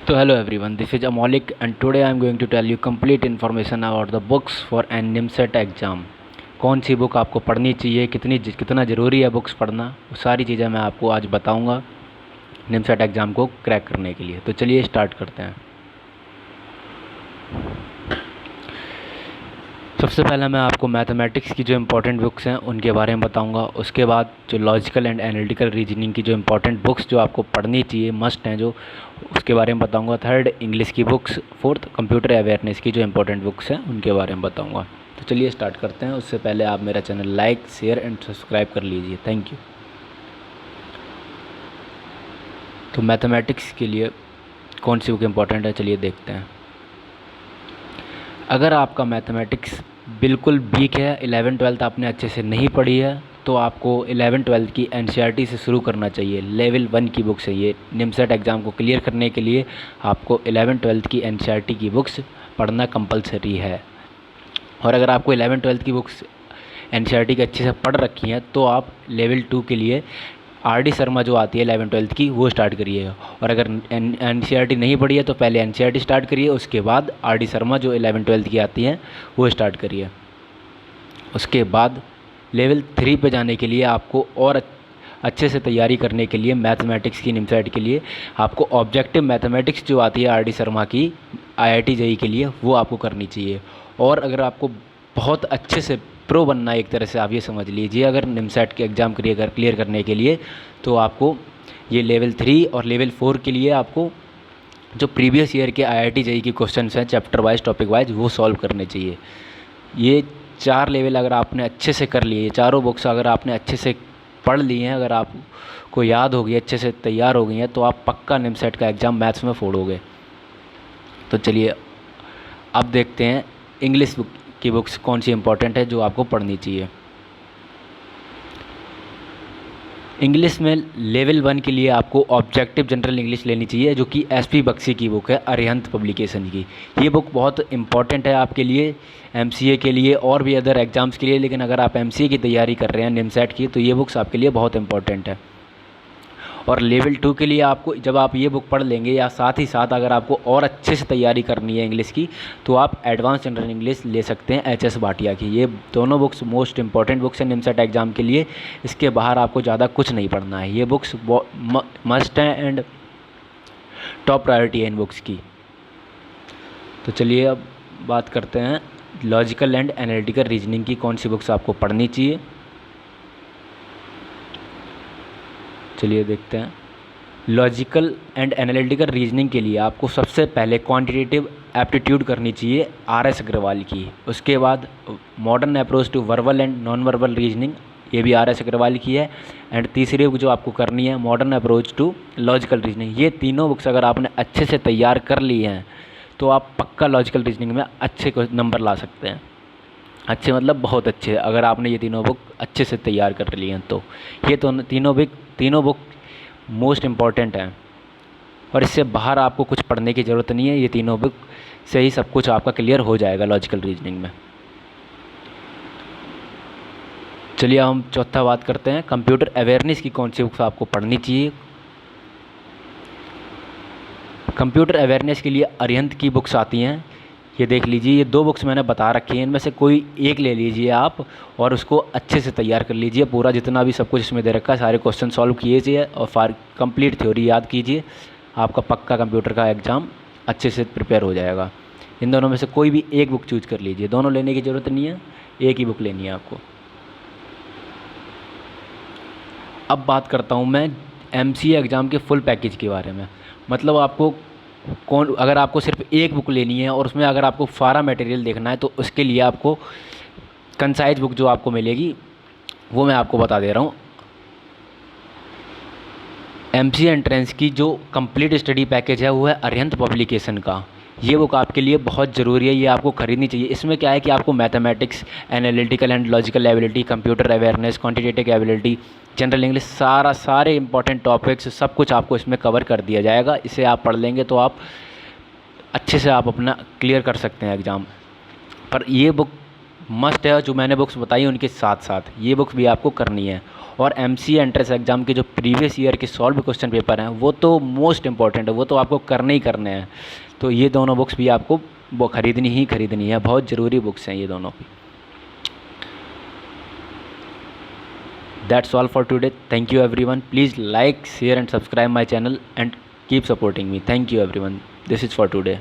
So hello everyone, this is Amaulik and today I am going to tell you complete information about the books for an NIMSET exam. कौन सी book आपको पढ़नी चाहिए, कितना ज़रूरी है books पढ़ना, वो सारी चीज़ें मैं आपको आज बताऊंगा निमसेट एग्ज़ाम को क्रैक करने के लिए। तो चलिए स्टार्ट करते हैं। सबसे पहले मैं आपको मैथमेटिक्स की जो इम्पोर्टेंट बुक्स हैं उनके बारे में बताऊंगा। उसके बाद जो लॉजिकल एंड एनालिटिकल रीजनिंग की जो इम्पोर्टेंट बुक्स जो आपको पढ़नी चाहिए, मस्ट हैं जो, उसके बारे में बताऊंगा। थर्ड, इंग्लिश की बुक्स। फोर्थ, कंप्यूटर अवेयरनेस की जो इम्पोर्टेंट बुक्स हैं उनके बारे में बताऊँगा। तो चलिए स्टार्ट करते हैं। उससे पहले आप मेरा channel like, share and subscribe कर लीजिए। Thank you. तो मैथमेटिक्स के लिए कौन सी बुक इम्पोर्टेंट है, चलिए देखते हैं। अगर आपका मैथमेटिक्स बिल्कुल वीक है, 11-12 आपने अच्छे से नहीं पढ़ी है, तो आपको 11-12 की एनसीईआरटी से शुरू करना चाहिए। लेवल 1 की बुक्स है ये। निमसेट एग्ज़ाम को क्लियर करने के लिए आपको 11-12 की एनसीईआरटी की बुक्स पढ़ना कंपलसरी है। और अगर आपको 11-12 की बुक्स एनसीईआरटी की अच्छे से पढ़ रखी हैं तो आप लेवल 2 के लिए आर डी शर्मा जो आती है 11-12 की, वो स्टार्ट करिए। और अगर एनसीईआरटी नहीं पढ़ी है तो पहले एनसीईआरटी स्टार्ट करिए, उसके बाद आर डी शर्मा जो 11-12 की आती हैं वो स्टार्ट करिए। उसके बाद लेवल 3 पे जाने के लिए आपको और अच्छे से तैयारी करने के लिए मैथमेटिक्स की निमसेट के लिए आपको ऑब्जेक्टिव मैथमेटिक्स जो आती है आर डी शर्मा की आईआईटी जेईई के लिए, वो आपको करनी चाहिए। और अगर आपको बहुत अच्छे से प्रो बनना है, एक तरह से आप ये समझ लीजिए, अगर निमसेट के एग्ज़ाम क्लियर करने के लिए, तो आपको ये लेवल 3 और लेवल 4 के लिए आपको जो प्रीवियस ईयर के आईआईटी जेईई के क्वेश्चंस हैं चैप्टर वाइज, टॉपिक वाइज, वो सॉल्व करने चाहिए। ये 4 लेवल अगर आपने अच्छे से कर लिए, चारों बुक्स अगर आपने अच्छे से पढ़ ली हैं, अगर आपको याद हो गई, अच्छे से तैयार हो गई हैं, तो आप पक्का निमसेट का एग्ज़ाम मैथ्स में फोड़ोगे। तो चलिए अब देखते हैं इंग्लिश बुक की बुक्स कौन सी इंपॉर्टेंट है जो आपको पढ़नी चाहिए। इंग्लिश में लेवल 1 के लिए आपको ऑब्जेक्टिव जनरल इंग्लिश लेनी चाहिए, जो कि एसपी बख्शी की बुक है, अरिहंत पब्लिकेशन की। ये बुक बहुत इंपॉर्टेंट है आपके लिए, एमसीए के लिए और भी अदर एग्ज़ाम्स के लिए। लेकिन अगर आप एमसीए की तैयारी कर रहे हैं निमसेट की, तो ये बुक्स आपके लिए बहुत इंपॉर्टेंट है। और लेवल 2 के लिए आपको, जब आप ये बुक पढ़ लेंगे, या साथ ही साथ अगर आपको और अच्छे से तैयारी करनी है इंग्लिश की, तो आप एडवांस जनरल इंग्लिश ले सकते हैं एचएस भाटिया की। ये दोनों बुक्स मोस्ट इंपॉर्टेंट बुक्स हैं निमसेट एग्ज़ाम के लिए। इसके बाहर आपको ज़्यादा कुछ नहीं पढ़ना है। ये बुक्स मस्ट हैं एंड टॉप प्रायोरिटी है इन बुक्स की। तो चलिए अब बात करते हैं लॉजिकल एंड एनालिटिकल रीजनिंग की कौन सी बुक्स आपको पढ़नी चाहिए। चलिए देखते हैं। लॉजिकल एंड एनालिटिकल रीजनिंग के लिए आपको सबसे पहले क्वांटिटेटिव एप्टीट्यूड करनी चाहिए आर.एस. अग्रवाल की। उसके बाद modern approach to verbal and non verbal reasoning, ये भी आर.एस. अग्रवाल की है। एंड तीसरी बुक जो आपको करनी है modern approach to logical reasoning. ये तीनों बुक्स अगर आपने अच्छे से तैयार कर ली हैं तो आप पक्का लॉजिकल रीजनिंग में अच्छे नंबर ला सकते हैं। अच्छे मतलब बहुत अच्छे, अगर आपने ये तीनों बुक अच्छे से तैयार कर ली हैं तो। ये तो तीनों बुक मोस्ट इम्पॉर्टेंट हैं और इससे बाहर आपको कुछ पढ़ने की ज़रूरत नहीं है। ये तीनों बुक से ही सब कुछ आपका क्लियर हो जाएगा लॉजिकल रीजनिंग में। चलिए हम चौथा बात करते हैं, कंप्यूटर अवेयरनेस की कौन सी बुक्स आपको पढ़नी चाहिए। कंप्यूटर अवेयरनेस के लिए अरिहंत की बुक्स आती हैं, ये देख लीजिए। ये 2 बुक्स मैंने बता रखी हैं, इनमें से कोई एक ले लीजिए आप और उसको अच्छे से तैयार कर लीजिए। पूरा जितना भी सब कुछ इसमें दे रखा है, सारे क्वेश्चन सॉल्व कीजिए और कंप्लीट थ्योरी याद कीजिए। आपका पक्का कंप्यूटर का एग्ज़ाम अच्छे से प्रिपेयर हो जाएगा। इन दोनों में से कोई भी एक बुक चूज कर लीजिए, दोनों लेने की ज़रूरत नहीं है, एक ही बुक लेनी है आपको। अब बात करता हूँ मैं एमसीए एग्ज़ाम के फुल पैकेज के बारे में। मतलब आपको अगर आपको सिर्फ एक बुक लेनी है और उसमें अगर आपको सारा मटेरियल देखना है, तो उसके लिए आपको कंसाइज बुक जो आपको मिलेगी वो मैं आपको बता दे रहा हूँ। एमसीए एंट्रेंस की जो कंप्लीट स्टडी पैकेज है वो है अरिहंत पब्लिकेशन का। ये बुक आपके लिए बहुत ज़रूरी है, ये आपको ख़रीदनी चाहिए। इसमें क्या है कि आपको mathematics, analytical and logical ability, computer awareness, quantitative ability, general English, सारे इंपॉर्टेंट टॉपिक्स सब कुछ आपको इसमें कवर कर दिया जाएगा। इसे आप पढ़ लेंगे तो आप अच्छे से आप अपना क्लियर कर सकते हैं एग्ज़ाम। पर ये बुक मस्ट है, जो मैंने बुक्स बताई उनके साथ साथ ये बुक्स भी आपको करनी है। और एमसीए एंट्रेंस एग्ज़ाम के जो प्रीवियस ईयर के सॉल्व क्वेश्चन पेपर हैं वो तो मोस्ट इंपॉर्टेंट है, वो तो आपको करने ही करने हैं। तो ये दोनों बुक्स भी आपको वो ख़रीदनी ही ख़रीदनी है, बहुत ज़रूरी बुक्स हैं ये दोनों भी। That's all for today. Thank you everyone. Please like, share and subscribe my channel and keep supporting me. Thank you everyone. This is for today.